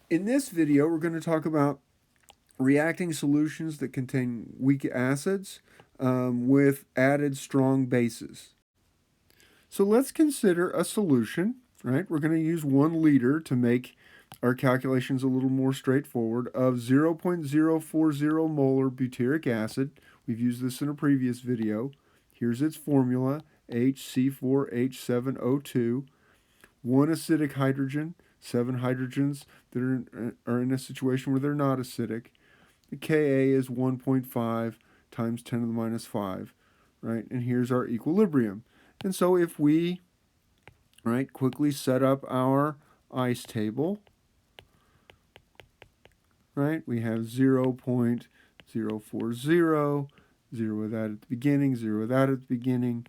In this video, we're going to talk about reacting solutions that contain weak acids with added strong bases. So let's consider a solution, right? We're going to use 1 liter to make our calculations a little more straightforward of 0.040 molar butyric acid. We've used this in a previous video. Here's its formula, HC4H7O2, 1 acidic hydrogen, 7 hydrogens that are in a situation where they're not acidic. The Ka is 1.5 times 10 to the minus 5, right? And here's our equilibrium. And so if we, right, quickly set up our ice table, right, we have 0.040, 0 of that at the beginning, 0 of that at the beginning,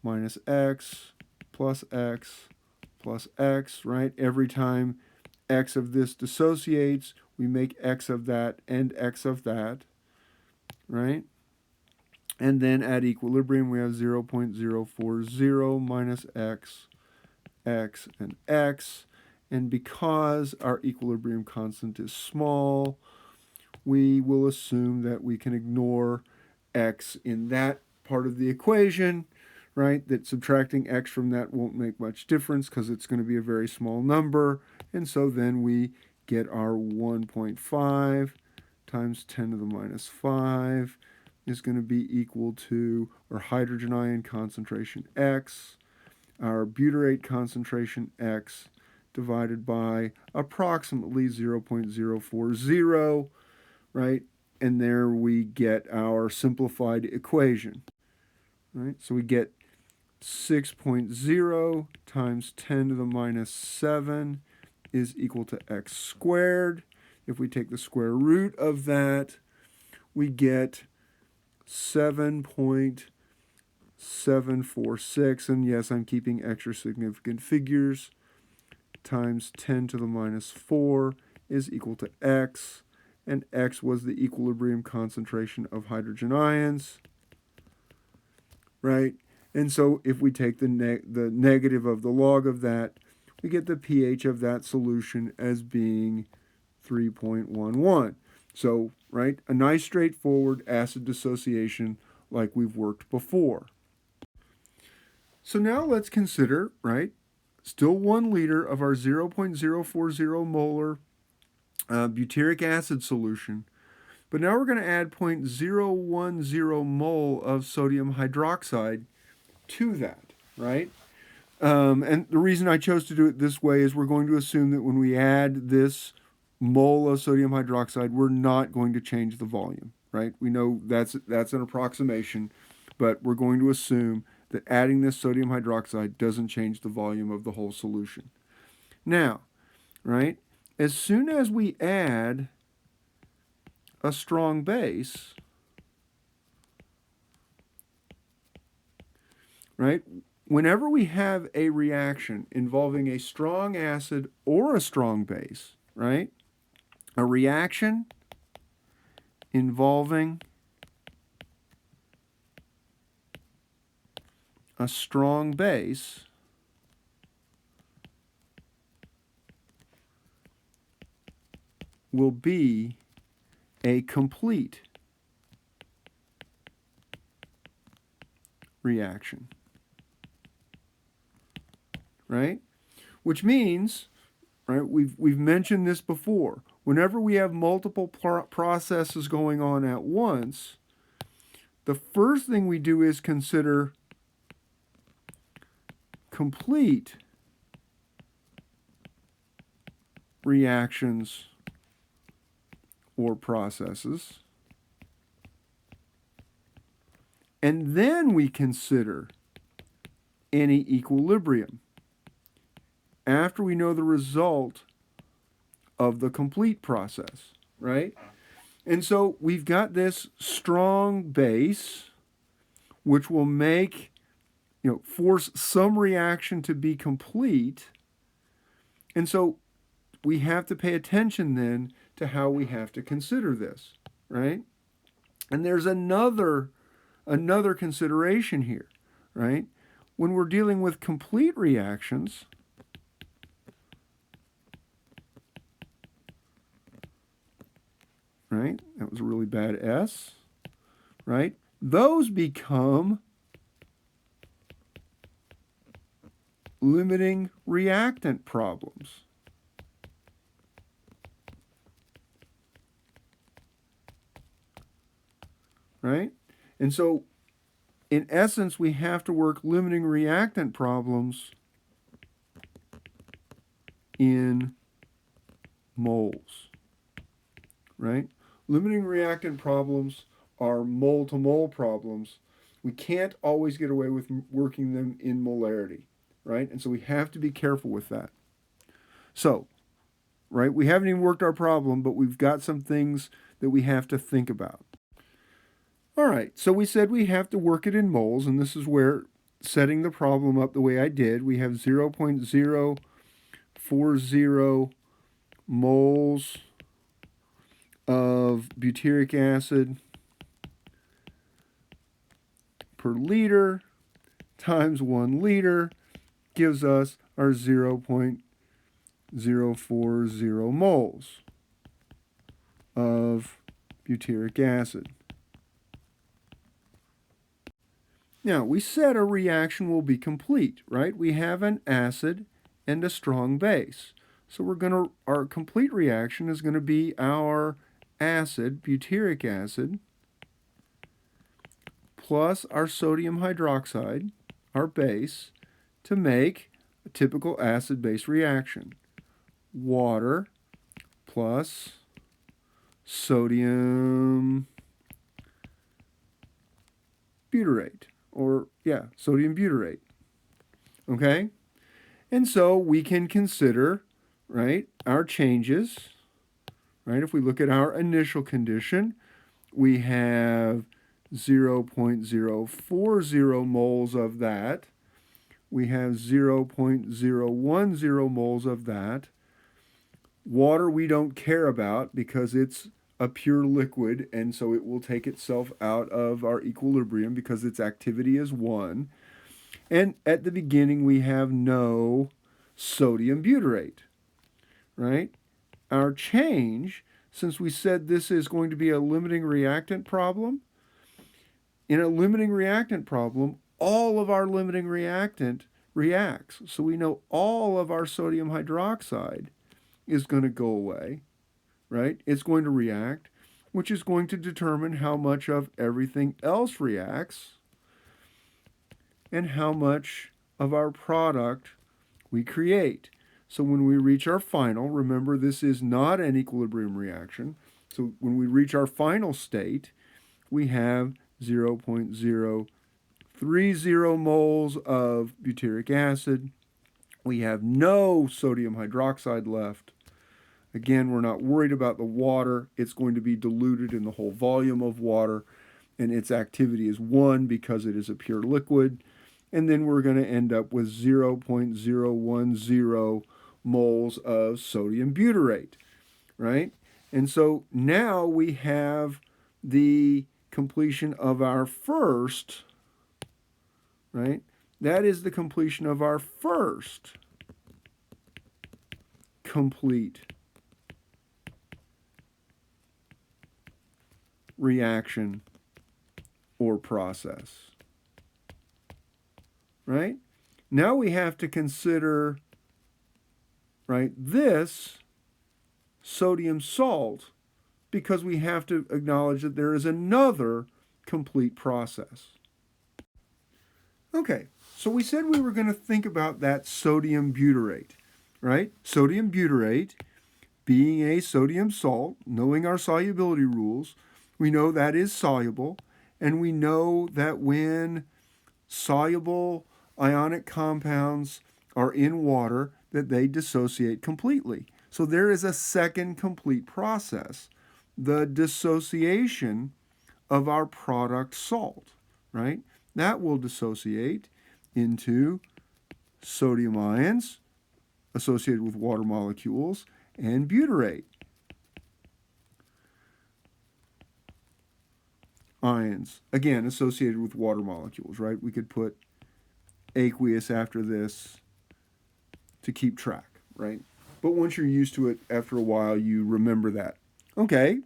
minus x plus x plus x, right? Every time x of this dissociates, we make x of that and x of that, right? And then at equilibrium, we have 0.040 minus x, x, and x. And because our equilibrium constant is small, we will assume that we can ignore x in that part of the equation, right? That subtracting x from that won't make much difference because it's going to be a very small number. And so then we get our 1.5 times 10 to the minus 5 is going to be equal to our hydrogen ion concentration x, our butyrate concentration x, divided by approximately 0.040, right? And there we get our simplified equation, right? So we get 6.0 times 10 to the minus 7 is equal to x squared. If we take the square root of that, we get 7.746, and yes, I'm keeping extra significant figures, times 10 to the minus 4 is equal to x, and x was the equilibrium concentration of hydrogen ions, right? And so if we take the negative of the log of that, we get the pH of that solution as being 3.11. So, right, a nice straightforward acid dissociation like we've worked before. So now let's consider, right, still 1 liter of our 0.040 molar butyric acid solution. But now we're going to add 0.010 mole of sodium hydroxide to that, right? And the reason I chose to do it this way is we're going to assume that when we add this mole of sodium hydroxide, we're not going to change the volume, right? We know that's an approximation, but we're going to assume that adding this sodium hydroxide doesn't change the volume of the whole solution. Now, right, as soon as we add a strong base, right, whenever we have a reaction involving a strong acid or a strong base, right, a reaction involving a strong base will be a complete reaction, right? Which means, right, we've mentioned this before. Whenever we have multiple processes going on at once, the first thing we do is consider complete reactions or processes. And then we consider any equilibrium after we know the result of the complete process, right? And so we've got this strong base, which will make, force some reaction to be complete. And so we have to pay attention then to how we have to consider this, right? And there's another consideration here, right? When we're dealing with complete reactions, right? That was a really bad S, right? Those become limiting reactant problems. Right? And so, in essence, we have to work limiting reactant problems in moles. Right? Limiting reactant problems are mole-to-mole problems. We can't always get away with working them in molarity. Right? And so we have to be careful with that. So, right, we haven't even worked our problem, but we've got some things that we have to think about. All right, so we said we have to work it in moles, and this is where setting the problem up the way I did, we have 0.040 moles of butyric acid per liter times 1 liter gives us our 0.040 moles of butyric acid. Now, we said a reaction will be complete, right? We have an acid and a strong base. So our complete reaction is going to be our acid, butyric acid, plus our sodium hydroxide, our base, to make a typical acid-base reaction. Water plus sodium butyrate. Sodium butyrate. Okay? And so we can consider, right, our changes, right? If we look at our initial condition, we have 0.040 moles of that. We have 0.010 moles of that. Water we don't care about because it's a pure liquid, and so it will take itself out of our equilibrium because its activity is 1. And at the beginning, we have no sodium butyrate, right? Our change, since we said this is going to be a limiting reactant problem, in a limiting reactant problem, all of our limiting reactant reacts. So we know all of our sodium hydroxide is going to go away, right? It's going to react, which is going to determine how much of everything else reacts and how much of our product we create. So when we reach our final, remember this is not an equilibrium reaction. So when we reach our final state, we have 0.030 moles of butyric acid. We have no sodium hydroxide left. Again, we're not worried about the water. It's going to be diluted in the whole volume of water, and its activity is 1 because it is a pure liquid. And then we're going to end up with 0.010 moles of sodium butyrate, right? And so now we have the completion of our first, right? That is the completion of our first complete reaction or process, right? Now we have to consider, right, this sodium salt because we have to acknowledge that there is another complete process. Okay, so we said we were going to think about that sodium butyrate, right? Sodium butyrate being a sodium salt, knowing our solubility rules, we know that is soluble, and we know that when soluble ionic compounds are in water, that they dissociate completely. So there is a second complete process, the dissociation of our product salt, right? That will dissociate into sodium ions associated with water molecules and butyrate ions, again, associated with water molecules, right? We could put aqueous after this to keep track, right? But once you're used to it, after a while, you remember that. Okay,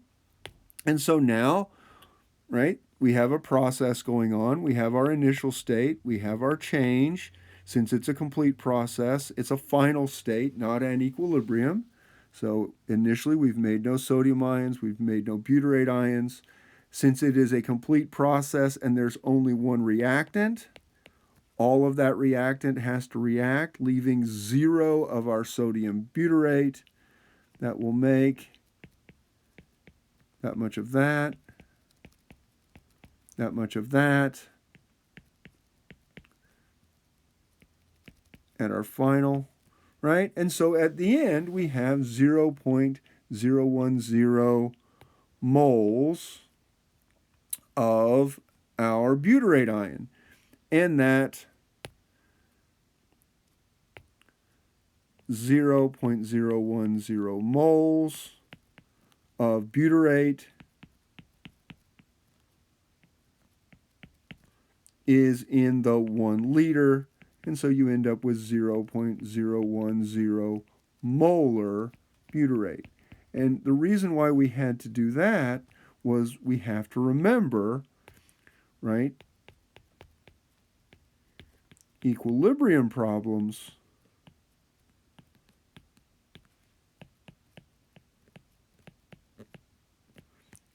And so now, right, we have a process going on. We have our initial state. We have our change. Since it's a complete process, it's a final state, not an equilibrium. So initially, we've made no sodium ions. We've made no butyrate ions. Since it is a complete process and there's only one reactant, all of that reactant has to react, leaving 0 of our sodium butyrate. That will make that much of that, that much of that, at our final, right? And so at the end, we have 0.010 moles of our butyrate ion. And that 0.010 moles of butyrate is in the 1 liter, and so you end up with 0.010 molar butyrate. And the reason why we had to do that was we have to remember, right, equilibrium problems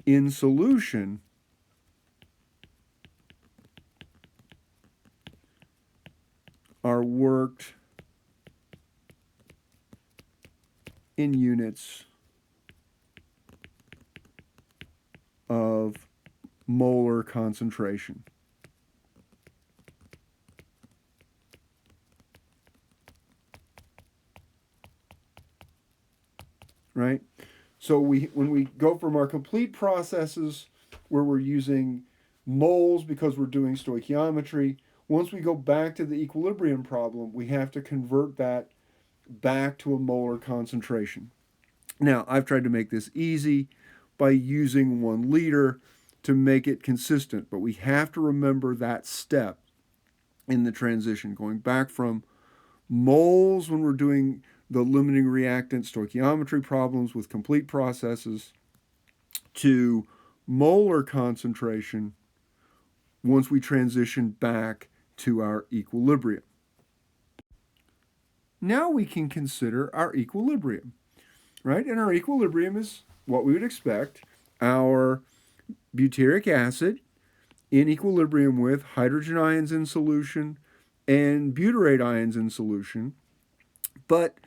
in solution are worked in units of molar concentration. Right? So when we go from our complete processes where we're using moles because we're doing stoichiometry, once we go back to the equilibrium problem, we have to convert that back to a molar concentration. Now, I've tried to make this easy by using 1 liter to make it consistent, but we have to remember that step in the transition, going back from moles when we're doing the limiting reactant stoichiometry problems with complete processes to molar concentration once we transition back to our equilibrium. Now we can consider our equilibrium, right? And our equilibrium is what we would expect. Our butyric acid in equilibrium with hydrogen ions in solution and butyrate ions in solution. But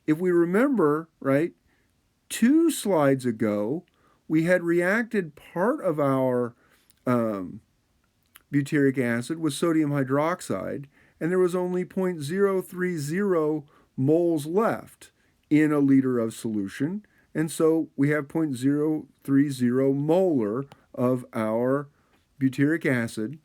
if we remember, right, 2 slides ago, we had reacted part of our butyric acid with sodium hydroxide, and there was only 0.030 moles left in a liter of solution. And so we have 0.030 molar of our butyric acid.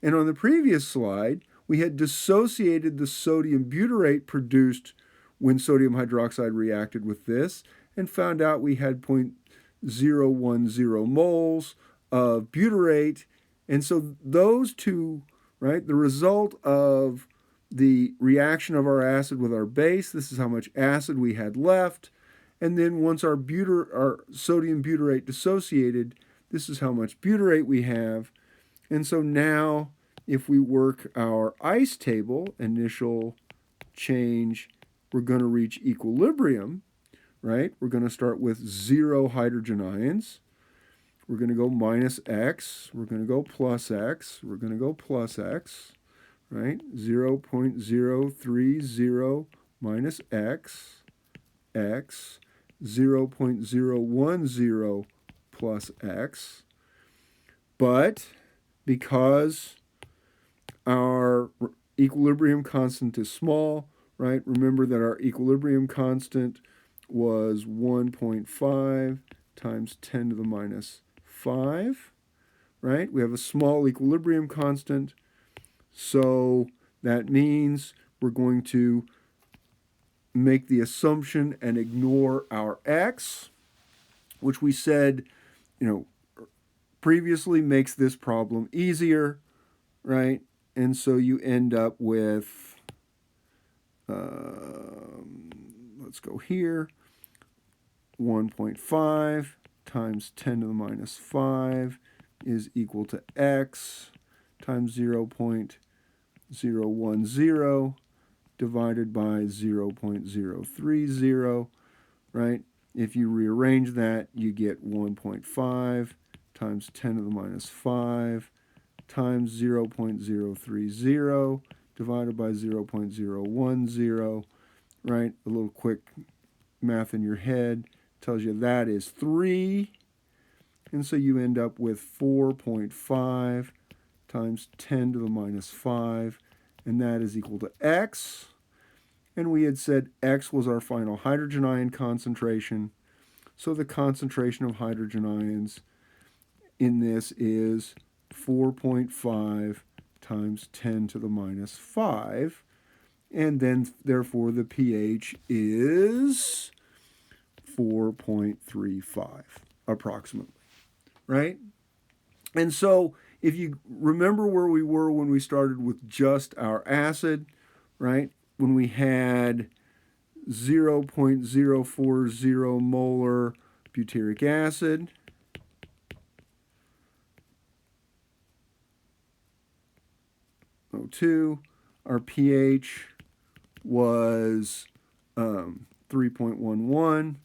And on the previous slide, we had dissociated the sodium butyrate produced when sodium hydroxide reacted with this and found out we had 0.010 moles of butyrate. And so those two, right, the result of the reaction of our acid with our base, this is how much acid we had left. And then once our sodium butyrate dissociated, this is how much butyrate we have. And so now if we work our ice table, initial change, we're going to reach equilibrium, right? We're going to start with 0 hydrogen ions. We're going to go minus x. We're going to go plus x. We're going to go plus x, right? 0.030 minus x, 0.010 plus x. But because our equilibrium constant is small, right? Remember that our equilibrium constant was 1.5 times 10 to the minus 5, right? We have a small equilibrium constant, so that means we're going to make the assumption and ignore our x, which we said, previously makes this problem easier, right? And so you end up with, let's go here, 1.5 times 10 to the minus 5 is equal to x times 0.010 divided by 0.030, right? If you rearrange that, you get 1.5 times 10 to the minus 5 times 0.030 divided by 0.010, right? A little quick math in your head tells you that is 3. And so you end up with 4.5 times 10 to the minus 5, and that is equal to x. And we had said x was our final hydrogen ion concentration. So the concentration of hydrogen ions in this is 4.5 times 10 to the minus 5. And then, therefore, the pH is 4.35, approximately, right? And so if you remember where we were when we started with just our acid, right? When we had 0.040 molar butyric acid, O2, our pH was 3.11,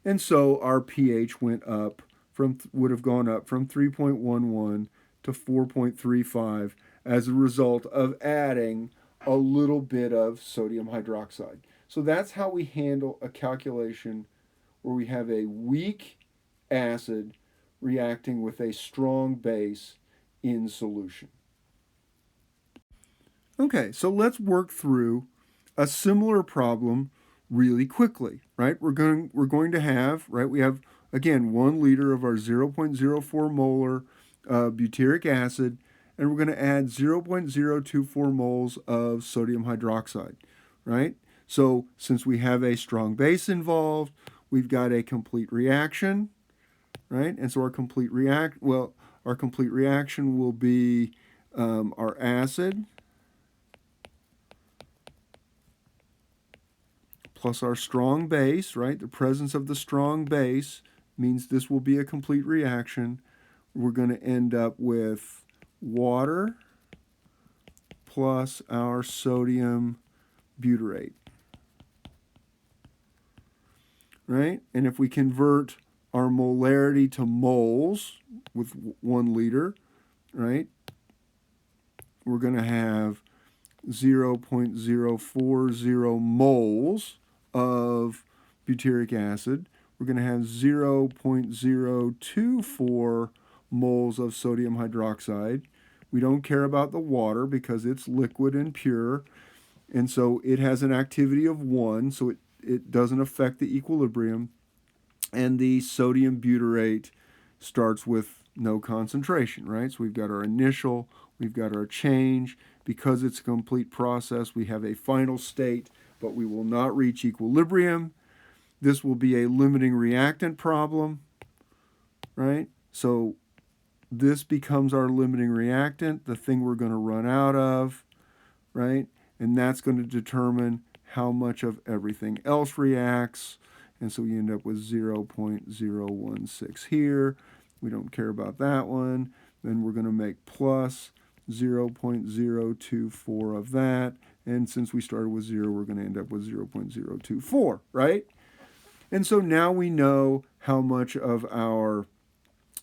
and so our pH would have gone up from 3.11 to 4.35 as a result of adding a little bit of sodium hydroxide. So that's how we handle a calculation where we have a weak acid reacting with a strong base in solution. Okay, so let's work through a similar problem really quickly, right? We're going to have, right, we have, again, 1 liter of our 0.04 molar butyric acid, and we're going to add 0.024 moles of sodium hydroxide, right? So since we have a strong base involved, we've got a complete reaction, right? And so our complete reaction will be our acid plus our strong base, right? The presence of the strong base means this will be a complete reaction. We're going to end up with water plus our sodium butyrate, right? And if we convert our molarity to moles with 1 liter, right, we're going to have 0.040 moles of butyric acid. We're going to have 0.024 moles of sodium hydroxide. We don't care about the water because it's liquid and pure, and so it has an activity of 1, so it doesn't affect the equilibrium. And the sodium butyrate starts with no concentration, right? So we've got our initial, we've got our change. Because it's a complete process, we have a final state, but we will not reach equilibrium. This will be a limiting reactant problem, right? So this becomes our limiting reactant, the thing we're going to run out of, right? And that's going to determine how much of everything else reacts. And so we end up with 0.016 here. We don't care about that one. Then we're going to make plus 0.024 of that. And since we started with 0, we're going to end up with 0.024, right? And so now we know how much of our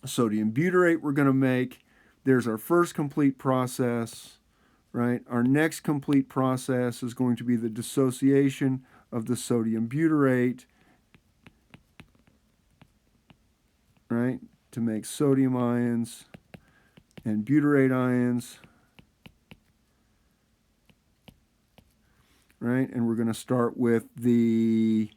sodium butyrate we're going to make. There's our first complete process, right? Our next complete process is going to be the dissociation of the sodium butyrate, right, to make sodium ions and butyrate ions, right? And we're going to start with the,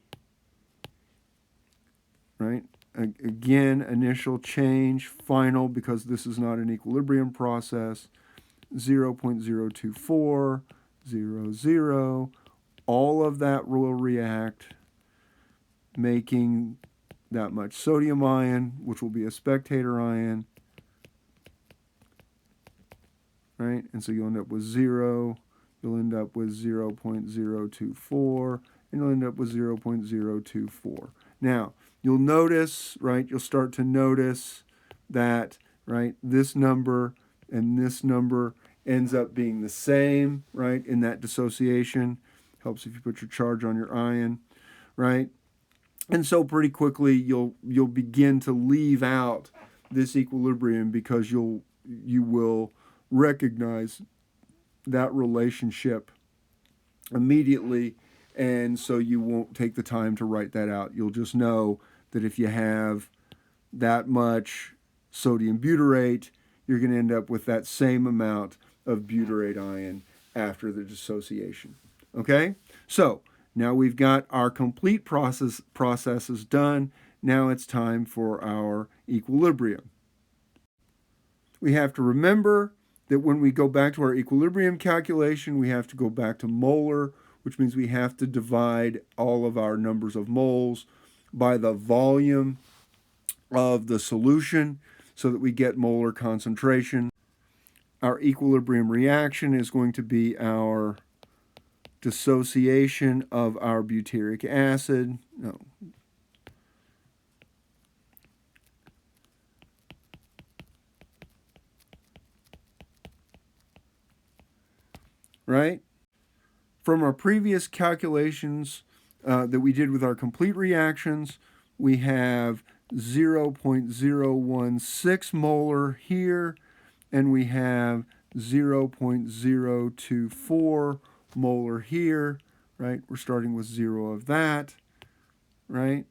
right, again, initial change, final, because this is not an equilibrium process, 0.024, 0, all of that will react, making that much sodium ion, which will be a spectator ion, right? And so you'll end up with 0, you'll end up with 0.024, and you'll end up with 0.024. Now, you'll notice, right, you'll start to notice that, right, this number and this number ends up being the same, right, in that dissociation. Helps if you put your charge on your ion, right? And so pretty quickly you'll begin to leave out this equilibrium because you will recognize that relationship immediately, and so you won't take the time to write that out. You'll just know that if you have that much sodium butyrate, you're going to end up with that same amount of butyrate ion after the dissociation. Okay? So now we've got our complete processes done. Now it's time for our equilibrium. We have to remember that when we go back to our equilibrium calculation, we have to go back to molar, which means we have to divide all of our numbers of moles by the volume of the solution so that we get molar concentration. Our equilibrium reaction is going to be our dissociation of our butyric acid. No. Right? From our previous calculations that we did with our complete reactions, we have 0.016 molar here, and we have 0.024 molar here, right? We're starting with 0 of that, right?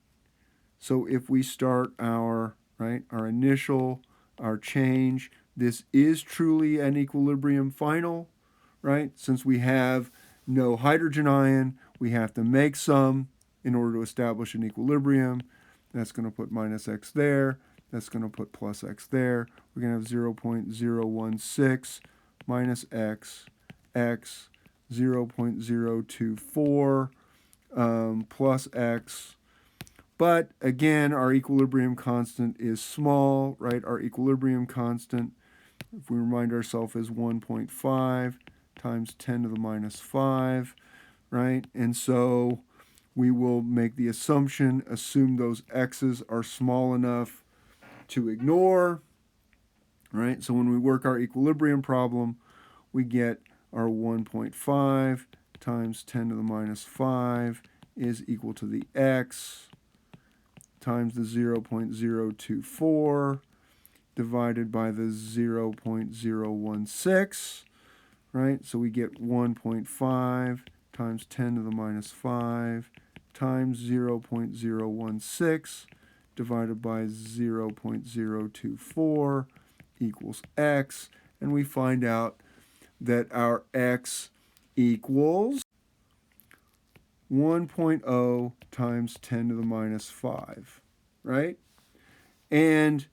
So if we start our initial, our change, this is truly an equilibrium final, right? Since we have no hydrogen ion, we have to make some in order to establish an equilibrium. That's going to put minus x there. That's going to put plus x there. We're going to have 0.016 minus x, 0.024 plus x. But again, our equilibrium constant is small, right? Our equilibrium constant, if we remind ourselves, is 1.5 times 10 to the minus 5, right? And so we will make the assume those x's are small enough to ignore, right? So when we work our equilibrium problem, we get our 1.5 times 10 to the minus 5 is equal to the x times the 0.024 divided by the 0.016, right? So we get 1.5 times 10 to the minus 5 times 0.016 divided by 0.024 equals x. And we find out that our x equals 1.0 times 10 to the minus 5, right? And,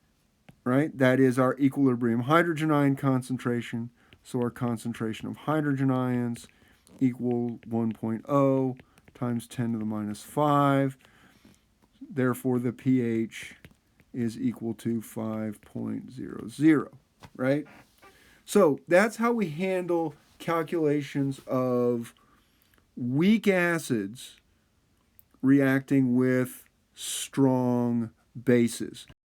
right, that is our equilibrium hydrogen ion concentration. So our concentration of hydrogen ions equal 1.0 times 10 to the minus 5. Therefore, the pH is equal to 5.00, right? So that's how we handle calculations of weak acids reacting with strong bases.